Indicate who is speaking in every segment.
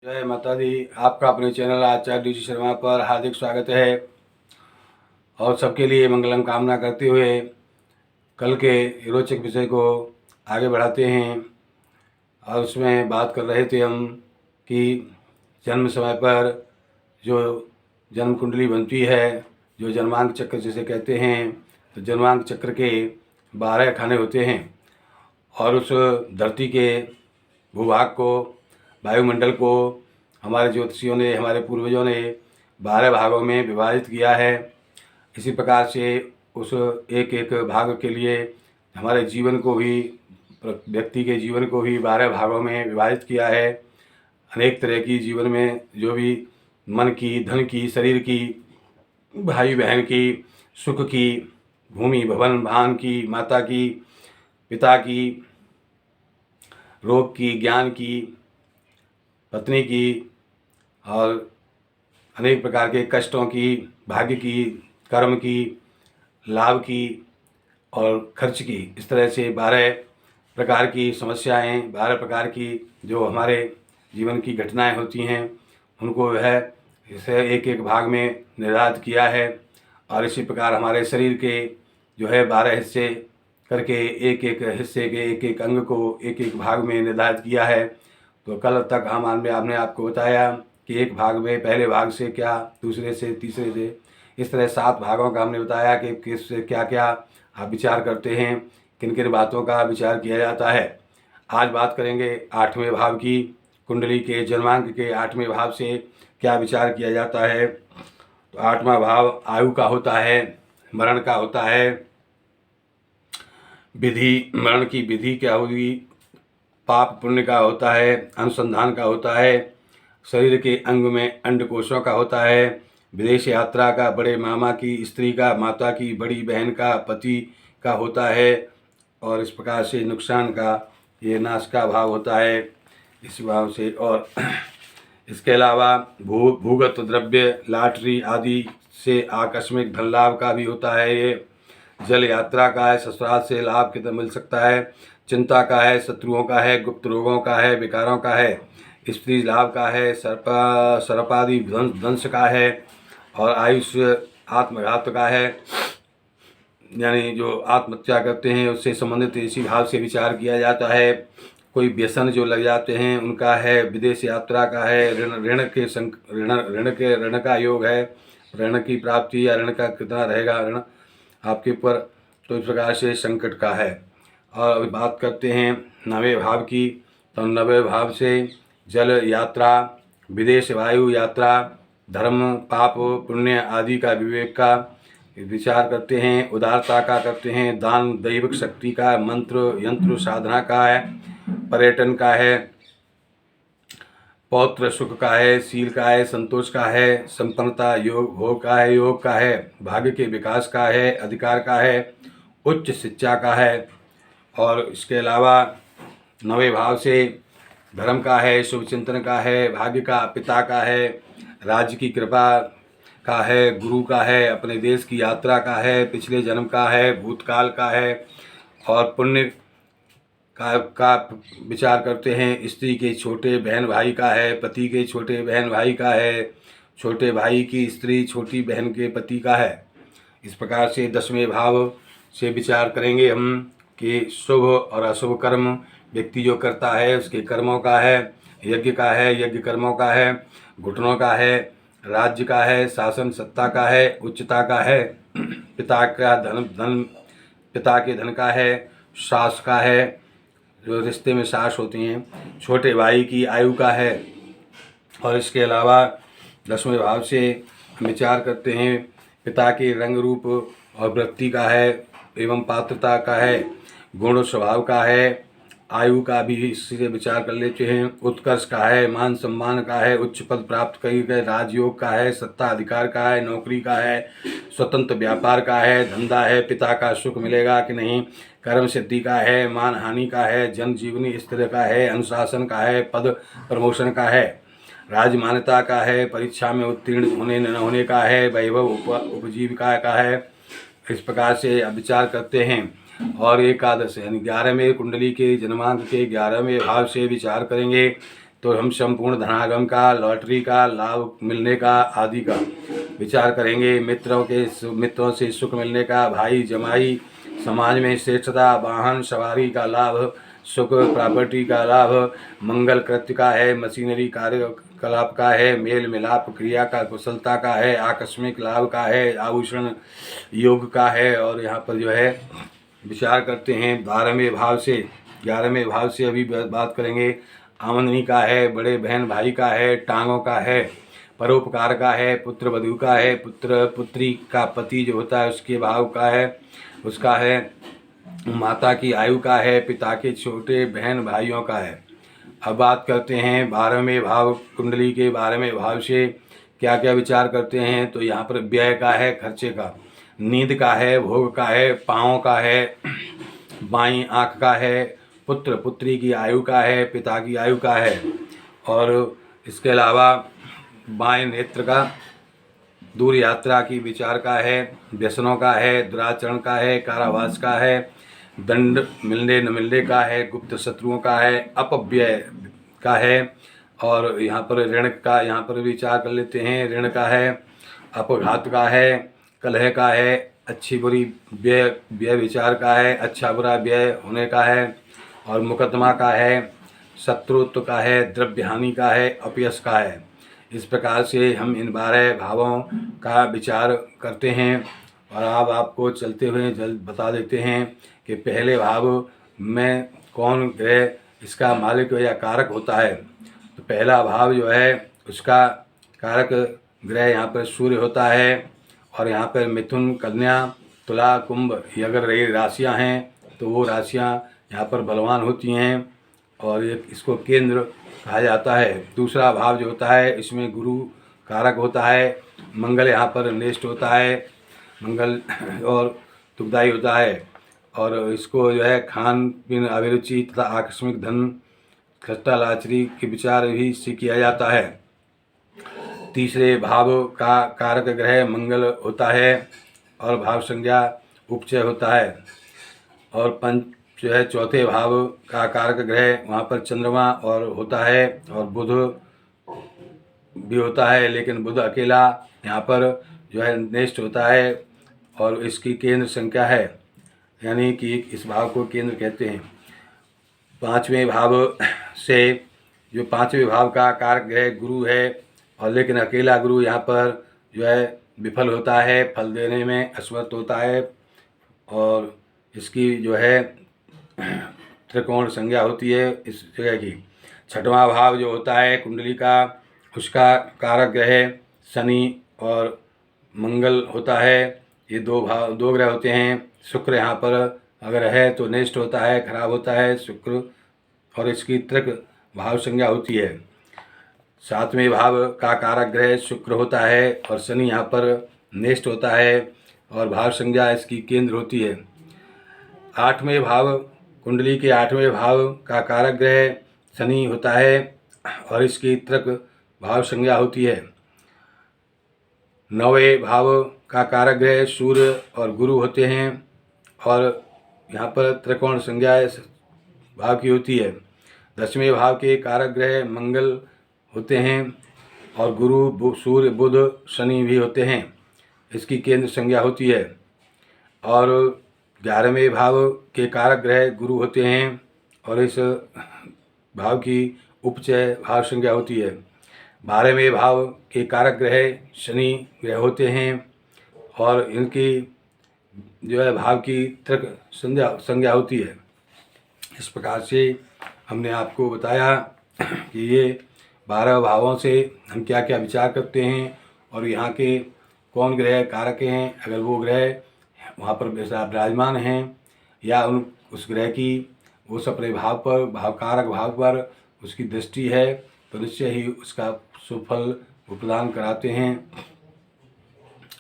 Speaker 1: जय माता दी। आपका अपने चैनल आचार्य डी शर्मा पर हार्दिक स्वागत है और सबके लिए मंगलम कामना करते हुए कल के रोचक विषय को आगे बढ़ाते हैं। और उसमें बात कर रहे थे हम कि जन्म समय पर जो जन्म कुंडली बनती है, जो जन्मांक चक्र जिसे कहते हैं, तो जन्मांक चक्र के 12 खाने होते हैं और उस धरती के भूभाग को, वायुमंडल को हमारे ज्योतिषियों ने, हमारे पूर्वजों ने 12 भागों में विभाजित किया है। इसी प्रकार से उस एक एक भाग के लिए हमारे जीवन को भी, व्यक्ति के जीवन को भी 12 भागों में विभाजित किया है। अनेक तरह की जीवन में जो भी मन की, धन की, शरीर की, भाई बहन की, सुख की, भूमि भवन भान की, माता की, पिता की, रोग की, ज्ञान की, पत्नी की और अनेक प्रकार के कष्टों की, भाग्य की, कर्म की, लाभ की और खर्च की, इस तरह से 12 प्रकार की समस्याएं, 12 प्रकार की जो हमारे जीवन की घटनाएं होती हैं, उनको वह इसे एक एक भाग में निर्धारित किया है। और इसी प्रकार हमारे शरीर के जो है 12 हिस्से करके एक एक हिस्से के एक एक अंग को एक एक भाग में निर्धारित किया है। तो कल तक हमने आपको बताया कि एक भाग में, पहले भाग से क्या, दूसरे से, तीसरे से, इस तरह 7 भागों का हमने बताया कि किस क्या क्या आप विचार करते हैं, किन किन बातों का विचार किया जाता है। आज बात करेंगे 8वें भाव की, कुंडली के जन्मांक के 8वें भाव से क्या विचार किया जाता है। तो 8वां भाव आयु का होता है, मरण का होता है, विधि, मरण की विधि क्या होगी, पाप पुण्य का होता है, अनुसंधान का होता है, शरीर के अंग में अंडकोशों का होता है, विदेश यात्रा का, बड़े मामा की स्त्री का, माता की बड़ी बहन का, पति का होता है। और इस प्रकार से नुकसान का, ये नाश का भाव होता है इस भाव से। और इसके अलावा भूगत द्रव्य, लॉटरी आदि से आकस्मिक धन लाभ का भी होता है। ये जल यात्रा का है, ससुराल से लाभ कितना मिल सकता है, चिंता का है, शत्रुओं का है, गुप्त रोगों का है, विकारों का है, स्त्री लाभ का है, सर्पादि ध्वंस का है और आयुष्य आत्मघात का है, यानी जो आत्महत्या करते हैं उससे संबंधित इसी भाव से विचार किया जाता है। कोई व्यसन जो लग जाते हैं उनका है, विदेश यात्रा का है, ऋण का योग है, ऋण की प्राप्ति या ऋण का कितना रहेगा ऋण आपके ऊपर, तो इस प्रकार से संकट का है। और अभी बात करते हैं 9वें भाव की। तो 9वें भाव से जल यात्रा, विदेश वायु यात्रा, धर्म पाप पुण्य आदि का विवेक का विचार करते हैं, उदारता का करते हैं, दान दैविक शक्ति का, मंत्र यंत्र साधना का है, पर्यटन का है, पौत्र सुख का है, शील का है, संतोष का है, संपन्नता योग भोग का है, योग का है, भाग्य के विकास का है, अधिकार का है, उच्च शिक्षा का है। और इसके अलावा 9वें भाव से धर्म का है, शुभ चिंतन का है, भाग्य का, पिता का है, राज्य की कृपा का है, गुरु का है, अपने देश की यात्रा का है, पिछले जन्म का है, भूतकाल का है और पुण्य का विचार करते हैं। स्त्री के छोटे बहन भाई का है, पति के छोटे बहन भाई का है, छोटे भाई की स्त्री छोटी बहन के पति का है। इस प्रकार से 10वें भाव से विचार करेंगे हम कि शुभ और अशुभ कर्म व्यक्ति जो करता है उसके कर्मों का है, यज्ञ का है, यज्ञ कर्मों का है, घुटनों का है, राज्य का है, शासन सत्ता का है, उच्चता का है, पिता का धन पिता के धन का है, सास का है, जो रिश्ते में सास होती हैं, छोटे भाई की आयु का है। और इसके अलावा 10वें भाव से हम विचार करते हैं पिता के रंग रूप और वृत्ति का है एवं पात्रता का है, गुण स्वभाव का है, आयु का भी इससे विचार कर लेते हैं, उत्कर्ष का है, मान सम्मान का है, उच्च पद प्राप्त करी गए, राजयोग का है, सत्ता अधिकार का है, नौकरी का है, स्वतंत्र व्यापार का है, धंधा है, पिता का सुख मिलेगा कि नहीं, कर्म सिद्धि का है, मान हानि का है, जन जीवनी स्थिर का है, अनुशासन का है, पद प्रमोशन का है, राजमान्यता का है, परीक्षा में उत्तीर्ण होने न होने का है, वैभव उपजीविका का है। इस प्रकार से विचार करते हैं। और एकादश यानी 11वें कुंडली के जन्मांक के 11वें भाव से विचार करेंगे तो हम संपूर्ण धनागम का, लॉटरी का, लाभ मिलने का आदि का विचार करेंगे। मित्रों से सुख मिलने का, भाई जमाई, समाज में श्रेष्ठता, वाहन सवारी का लाभ, सुख, प्रॉपर्टी का लाभ, मंगल कृत्य का है, मशीनरी कार्यकलाप का है, मेल मिलाप क्रिया का, कुशलता का है, आकस्मिक लाभ का है, आभूषण योग का है। और यहाँ पर जो है विचार करते हैं 12वें भाव से 11वें भाव से अभी बात करेंगे। आमदनी का है, बड़े बहन भाई का है, टांगों का है, परोपकार का है, पुत्र वधू का है, पुत्र पुत्री का पति जो होता है उसके भाव का है, उसका है, माता की आयु का है, पिता के छोटे बहन भाइयों का है। अब बात करते हैं 12वें भाव, कुंडली के 12वें भाव से क्या क्या विचार करते हैं। तो यहाँ पर व्यय का है, खर्चे का, नींद का है, भोग का है, पाँव का है, बाईं आँख का है, पुत्र पुत्री की आयु का है, पिता की आयु का है। और इसके अलावा बाएं नेत्र का, दूर यात्रा की विचार का है, व्यसनों का है, दुराचरण का है, कारावास का है, दंड मिलने न मिलने का है, गुप्त शत्रुओं का है, अपव्यय का है। और यहाँ पर ऋण का यहाँ पर विचार कर लेते हैं। ऋण का है, अपघात का है, कलह का है, अच्छी बुरी व्यय व्यय विचार का है, अच्छा बुरा व्यय होने का है, और मुकदमा का है, शत्रुत्व का है, द्रव्य हानि का है, अपयश का है। इस प्रकार से हम इन 12 भावों का विचार करते हैं। और अब आपको चलते हुए जल्द बता देते हैं कि पहले भाव में कौन ग्रह इसका मालिक या कारक होता है। तो पहला भाव जो है उसका कारक ग्रह यहाँ पर सूर्य होता है। और यहाँ पर मिथुन, कन्या, तुला, कुंभ ये अगर रही राशियाँ हैं तो वो राशियाँ यहाँ पर बलवान होती हैं और इसको केंद्र कहा जाता है। दूसरा भाव जो होता है इसमें गुरु कारक होता है। मंगल यहाँ पर नेष्ट होता है, मंगल और दुखदायी होता है। और इसको जो है खान पीन, अभिरुचि तथा आकस्मिक धन, खट्टा लाचरी के विचार भी इससे किया जाता है। तीसरे भाव का कारक ग्रह मंगल होता है और भाव संज्ञा उपचय होता है। और पंच जो है चौथे भाव का कारक ग्रह वहाँ पर चंद्रमा और होता है और बुध भी होता है, लेकिन बुध अकेला यहाँ पर जो है नेष्ट होता है और इसकी केंद्र संख्या है, यानी कि इस भाव को केंद्र कहते हैं। पाँचवें भाव से जो पाँचवें भाव का कारक ग्रह गुरु है और लेकिन अकेला गुरु यहाँ पर जो है विफल होता है, फल देने में असमर्थ होता है। और इसकी जो है त्रिकोण संज्ञा होती है इस जगह की। छठवां भाव जो होता है कुंडली का, उसका कारक ग्रह शनि और मंगल होता है। ये दो ग्रह होते हैं। शुक्र यहाँ पर अगर है तो नेष्ट होता है, खराब होता है शुक्र, और इसकी त्रिक भाव संज्ञा होती है। सातवें भाव का कारक ग्रह शुक्र होता है और शनि यहाँ पर नेष्ट होता है और भाव संज्ञा इसकी केंद्र होती है। आठवें भाव, कुंडली के आठवें भाव का कारक ग्रह शनि होता है और इसकी त्रिक भाव संज्ञा होती है। नौवें भाव का कारक ग्रह सूर्य और गुरु होते हैं और यहाँ पर त्रिकोण संज्ञा भाव की होती है। 10वें भाव के कारक ग्रह मंगल होते हैं और गुरु, सूर्य, बुध, शनि भी होते हैं, इसकी केंद्र संज्ञा होती है। और 11वें भाव के कारक ग्रह गुरु होते हैं और इस भाव की उपचय भाव संज्ञा होती है। 12वें भाव के कारक ग्रह शनि ग्रह होते हैं और इनकी जो है भाव की त्रिक संज्ञा होती है। इस प्रकार से हमने आपको बताया कि ये 12 भावों से हम क्या क्या विचार करते हैं और यहाँ के कौन ग्रह कारक हैं। अगर वो ग्रह वहाँ पर विराजमान हैं या उस ग्रह की उस अपने भाव पर, कारक भाव पर उसकी दृष्टि है तो निश्चय ही उसका सुफल प्रदान कराते हैं।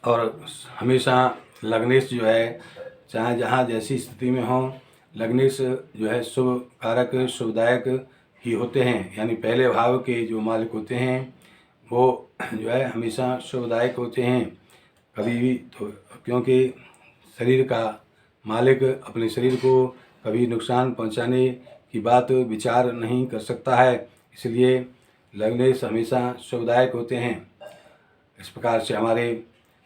Speaker 1: और हमेशा लग्नेश जो है चाहे जहाँ जैसी स्थिति में हो, लग्नेश जो है शुभ कारक, शुभदायक ही होते हैं। यानी पहले भाव के जो मालिक होते हैं वो जो है हमेशा शुभदायक होते हैं कभी भी। तो क्योंकि शरीर का मालिक अपने शरीर को कभी नुकसान पहुंचाने की बात विचार नहीं कर सकता है, इसलिए लग्नेश हमेशा शुभदायक होते हैं। इस प्रकार से हमारे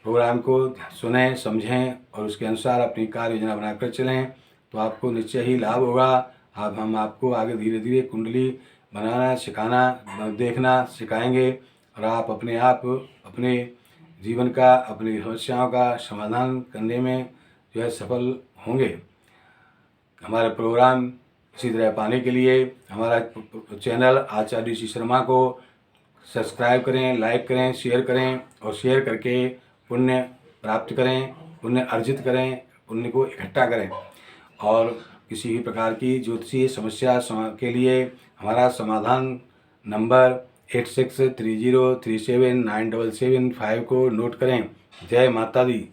Speaker 1: प्रोग्राम को सुनें, समझें और उसके अनुसार अपनी कार्य योजना बनाकर चलें तो आपको निश्चय ही लाभ होगा। हम आपको आगे धीरे धीरे कुंडली बनाना सिखाना, देखना सिखाएंगे और आप अपने जीवन का, अपनी समस्याओं का समाधान करने में जो है सफल होंगे। हमारे प्रोग्राम इसी तरह पाने के लिए हमारा चैनल आचार्य ऋषि शर्मा को सब्सक्राइब करें, लाइक करें, शेयर करें और शेयर करके पुण्य प्राप्त करें, पुण्य अर्जित करें, पुण्य को इकट्ठा करें। और किसी भी प्रकार की ज्योतिषीय समस्या के लिए हमारा समाधान नंबर 8630379775 को नोट करें। जय माता दी।